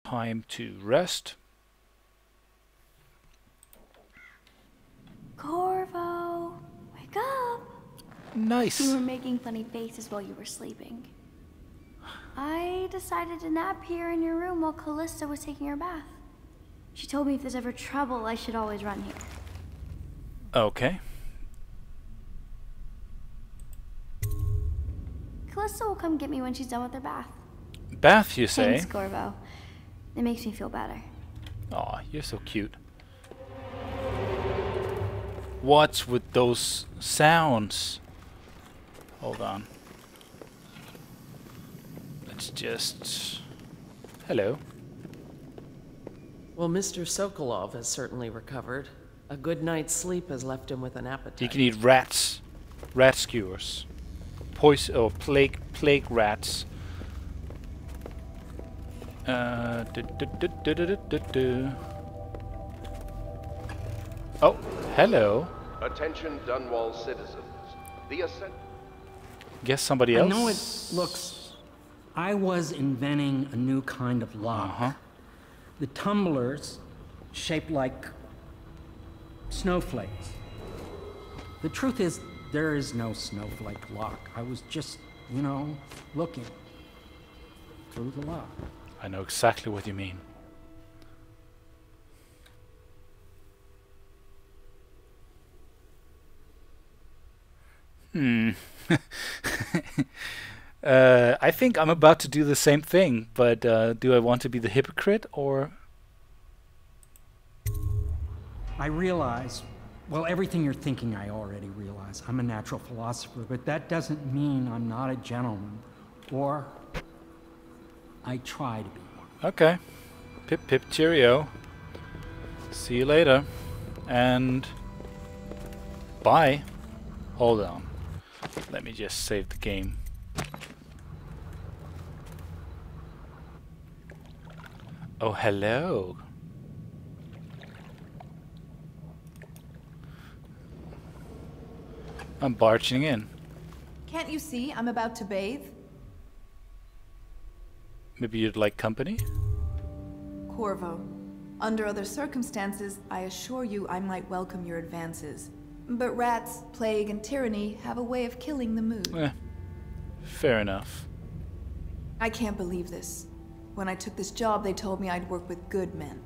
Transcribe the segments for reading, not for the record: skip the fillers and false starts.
Time to rest. Corvo, wake up! Nice. You were making funny faces while you were sleeping. I decided to nap here in your room while Callista was taking her bath. She told me if there's ever trouble, I should always run here. Okay. Callista will come get me when she's done with her bath. Bath, you say? Thanks, Corvo. It makes me feel better. Aw, you're so cute. What's with those sounds? Hold on. Let's just... Hello. Well, Mr. Sokolov has certainly recovered. A good night's sleep has left him with an appetite. You can eat rats. Rat skewers. Poison or plague rats. Oh, hello. Attention Dunwall citizens. The ascent. Guess somebody else. I know it looks... I was inventing a new kind of lock. The tumblers shaped like snowflakes. The truth is, there is no snowflake lock. I was just, you know, looking through the lock. I know exactly what you mean. I think I'm about to do the same thing, but do I want to be the hypocrite or... I realize, well, everything you're thinking I already realize. I'm a natural philosopher, but that doesn't mean I'm not a gentleman. Or I try to be one. Okay. Pip pip cheerio. See you later. And... bye. Hold on. Let me just save the game. Oh, hello. I'm barging in. Can't you see I'm about to bathe? Maybe you'd like company? Corvo, under other circumstances, I assure you I might welcome your advances. But rats, plague, and tyranny have a way of killing the mood. Fair enough. I can't believe this. When I took this job, they told me I'd work with good men.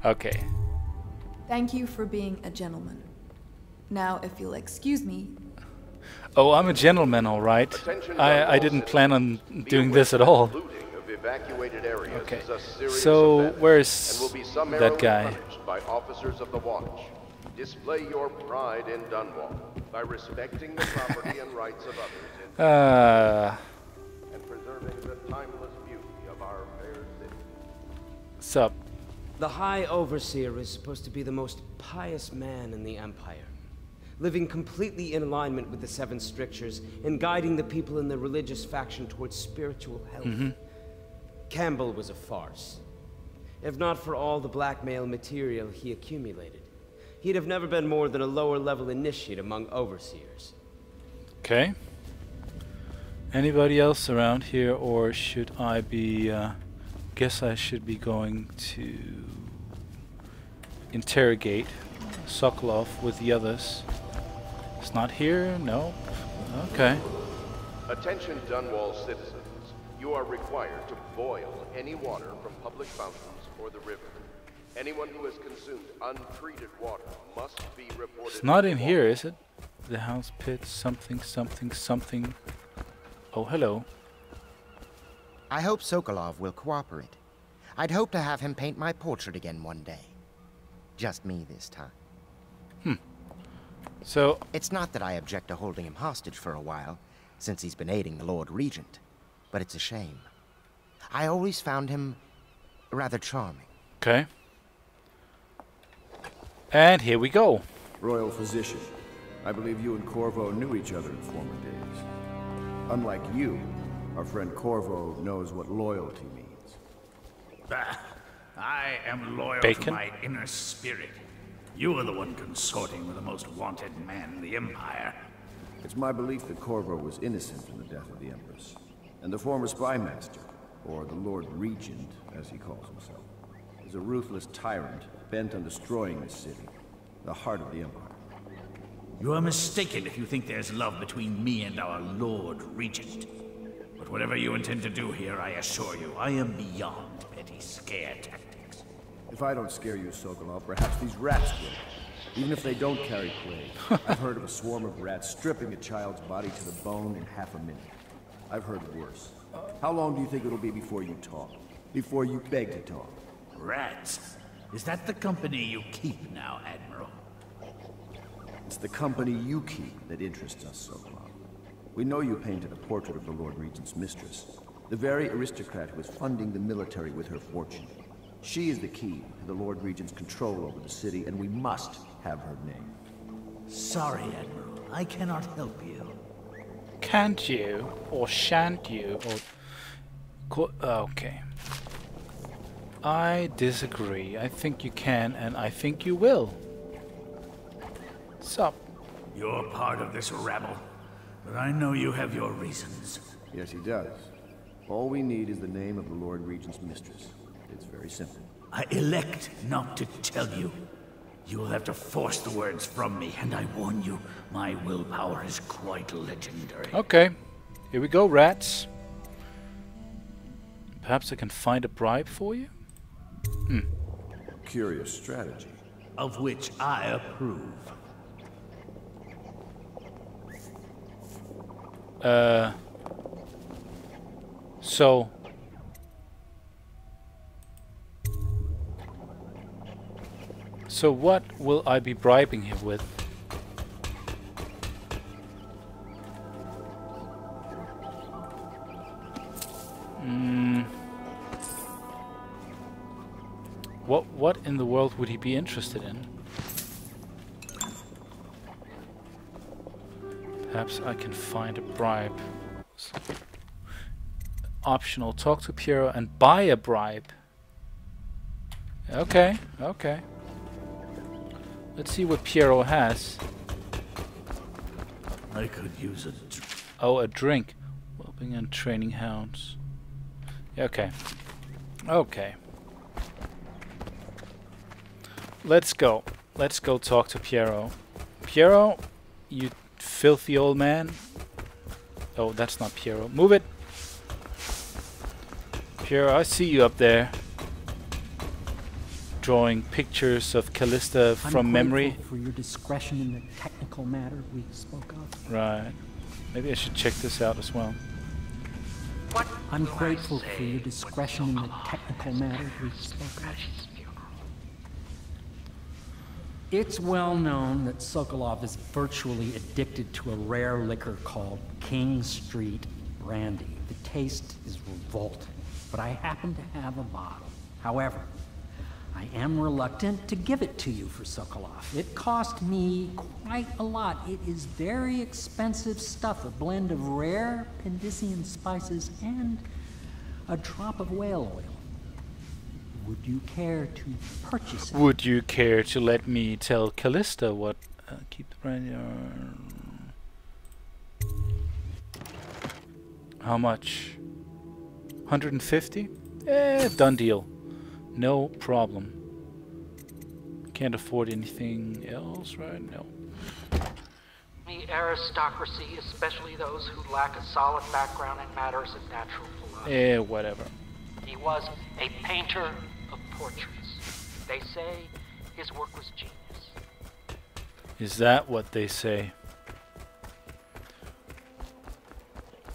Okay. Thank you for being a gentleman. Now, if you'll excuse me... Oh, I'm a gentleman, all right. I didn't plan on doing this at all. Okay. So, where's that guy? By officers of the watch. Display your pride in Dunwall by respecting the property and rights of others and preserving the timeless beauty of our fair city. Sup? The High Overseer is supposed to be the most pious man in the Empire, living completely in alignment with the Seven Strictures and guiding the people in the religious faction towards spiritual health. Campbell was a farce. If not for all the blackmail material he accumulated, he'd have never been more than a lower-level initiate among overseers. Okay. Anybody else around here, or should I be... guess I should be going to interrogate Sokolov with the others. It's not here? No. Okay. Attention Dunwall citizens. You are required to boil any water from public fountains or the river. Anyone who has consumed untreated water must be reported. It's not in here, is it? The house pit, something, something, something. Oh, hello. I hope Sokolov will cooperate. I'd hope to have him paint my portrait again one day. Just me this time. So... It's not that I object to holding him hostage for a while, since he's been aiding the Lord Regent. But it's a shame. I always found him rather charming. Okay. And here we go. Royal Physician, I believe you and Corvo knew each other in former days. Unlike you, our friend Corvo knows what loyalty means. I am loyal Bacon? to my inner spirit. You are the one consorting with the most wanted man in the Empire. It's my belief that Corvo was innocent in the death of the Empress, and the former spy master, or the Lord Regent, as he calls himself, is a ruthless tyrant bent on destroying this city, the heart of the Empire. You are mistaken if you think there's love between me and our Lord Regent. But whatever you intend to do here, I assure you, I am beyond petty scare tactics. If I don't scare you, Sokolov, perhaps these rats will. Even if they don't carry plague. I've heard of a swarm of rats stripping a child's body to the bone in half a minute. I've heard worse. How long do you think it'll be before you talk? Before you beg to talk? Rats? Is that the company you keep now, Admiral? It's the company you keep that interests us, Sokolov. We know you painted a portrait of the Lord Regent's mistress, the very aristocrat who is funding the military with her fortune. She is the key to the Lord Regent's control over the city, and we must have her name. Sorry, Admiral. I cannot help you. Can't you? Or shan't you? Or... Okay. I disagree. I think you can, and I think you will. Sup? You're part of this rabble, but I know you have your reasons. Yes, he does. All we need is the name of the Lord Regent's mistress. It's very simple. I elect not to tell you. You will have to force the words from me, and I warn you, my willpower is quite legendary. Okay. Here we go, rats. Perhaps I can find a bribe for you? Curious strategy. Of which I approve. So what will I be bribing him with? What in the world would he be interested in? Perhaps I can find a bribe. Optional. Talk to Piero and buy a bribe. Okay, okay. Let's see what Piero has. I could use a a drink. Whelping and training hounds. Okay. Okay. Let's go. Let's go talk to Piero. Piero, you filthy old man. Oh, that's not Piero. Move it. Piero, I see you up there. Drawing pictures of Callista from memory. For your discretion in the technical matter we spoke of. Right. Maybe I should check this out as well. I'm grateful for your discretion in the technical matter we spoke of. It's well known that Sokolov is virtually addicted to a rare liquor called King Street Brandy. The taste is revolting, but I happen to have a bottle. However, I am reluctant to give it to you for Sokolov. It cost me quite a lot. It is very expensive stuff, a blend of rare Pendician spices and a drop of whale oil. Would you care to purchase it? Would you care to let me tell Callista what... keep the brandy... How much? 150? Done deal. No problem. Can't afford anything else, right? No. The aristocracy, especially those who lack a solid background in matters of natural philosophy. Whatever. He was a painter of portraits. They say his work was genius. Is that what they say?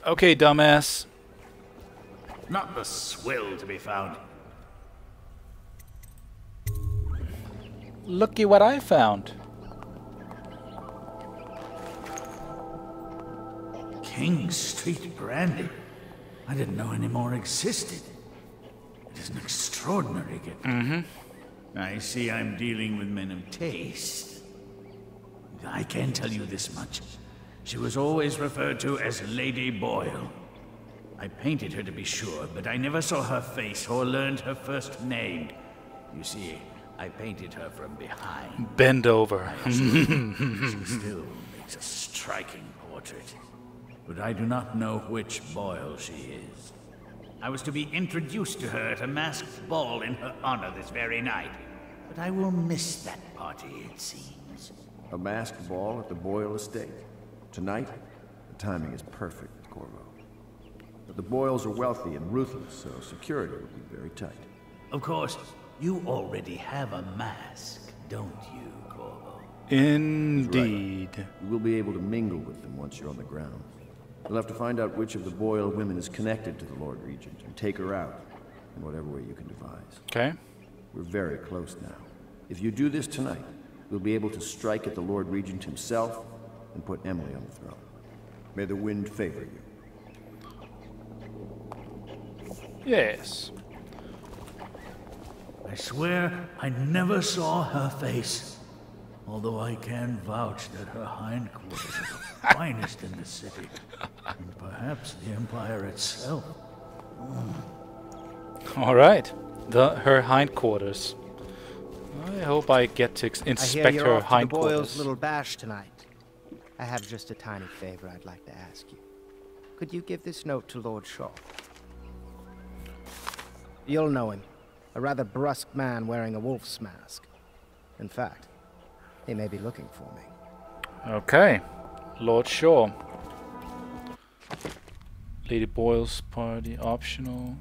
Okay, dumbass. Not the swill to be found. Looky what I found. King Street Brandy. I didn't know any more existed. It is an extraordinary gift. I see I'm dealing with men of taste. I can tell you this much. She was always referred to as Lady Boyle. I painted her to be sure, but I never saw her face or learned her first name. You see, I painted her from behind. Bend over. She still makes a striking portrait. But I do not know which Boyle she is. I was to be introduced to her at a masked ball in her honor this very night. But I will miss that party, it seems. A masked ball at the Boyle estate. Tonight? The timing is perfect, Corvo. But the Boyles are wealthy and ruthless, so security will be very tight. Of course, you already have a mask, don't you, Corvo? Indeed. Right. You will be able to mingle with them once you're on the ground. You'll have to find out which of the Boyle women is connected to the Lord Regent and take her out in whatever way you can devise. Okay. We're very close now. If you do this tonight, we'll be able to strike at the Lord Regent himself and put Emily on the throne. May the wind favor you. Yes. I swear I never saw her face. Although I can vouch that her hindquarters are the finest in the city. And perhaps the Empire itself. Alright. Her hindquarters. I hope I get to inspect I hear you're her off to the hindquarters. Boyle's little bash tonight. I have just a tiny favor I'd like to ask you. Could you give this note to Lord Shaw? You'll know him. A rather brusque man wearing a wolf's mask. In fact, he may be looking for me. Okay. Lord Shaw. Lady Boyle's party optional.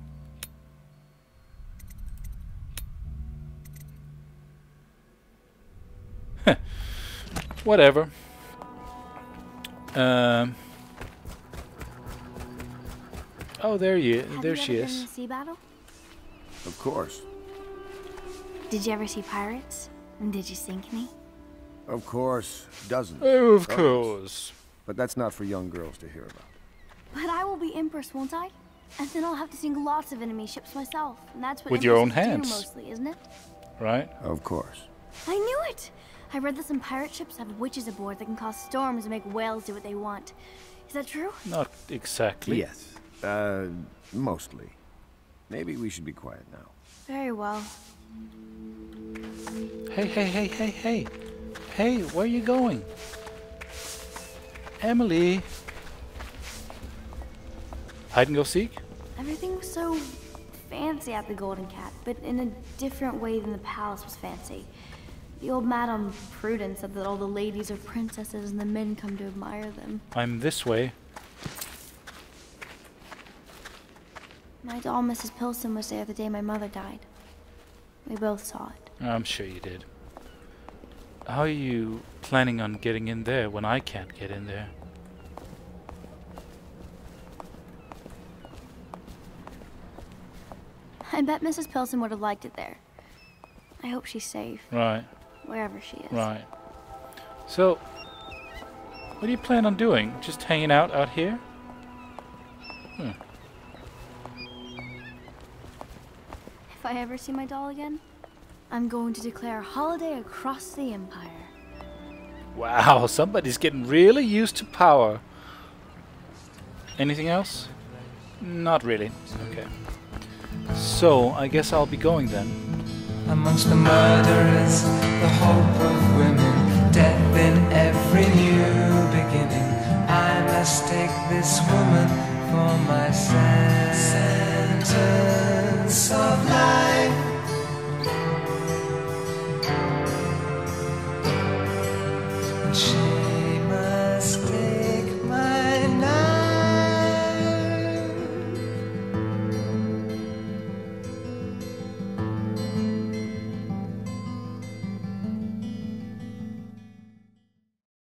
Whatever. Oh, there she Have you ever been in a is. sea battle? Of course. Did you ever see pirates? And did you sink any? Of course. Dozens. Oh, of Dozens. course. But that's not for young girls to hear about. But I will be Empress, won't I? And then I'll have to sink lots of enemy ships myself. And that's what With your own Empresses do hands. mostly, isn't it? Right? Of course. I knew it! I read that some pirate ships have witches aboard that can cause storms and make whales do what they want. Is that true? Not exactly. Yes. Mostly. Maybe we should be quiet now. Very well. Hey, hey, hey, hey, hey. Hey, where are you going? Emily. Hide and go seek? Everything was so fancy at the Golden Cat, but in a different way than the palace was fancy. The old Madame Prudence said that all the ladies are princesses and the men come to admire them. I'm this way. My doll, Mrs. Pilson, was there the day my mother died. We both saw it. I'm sure you did. How are you planning on getting in there when I can't get in there? I bet Mrs. Pilson would have liked it there. I hope she's safe. Right. Wherever she is. Right. So, what do you plan on doing? Just hanging out here? If I ever see my doll again, I'm going to declare a holiday across the Empire. Wow, somebody's getting really used to power. Anything else? Not really. Okay. So, I guess I'll be going then. Amongst the murderers, the hope of women, death in every new beginning. I must take this woman for my sentence of life.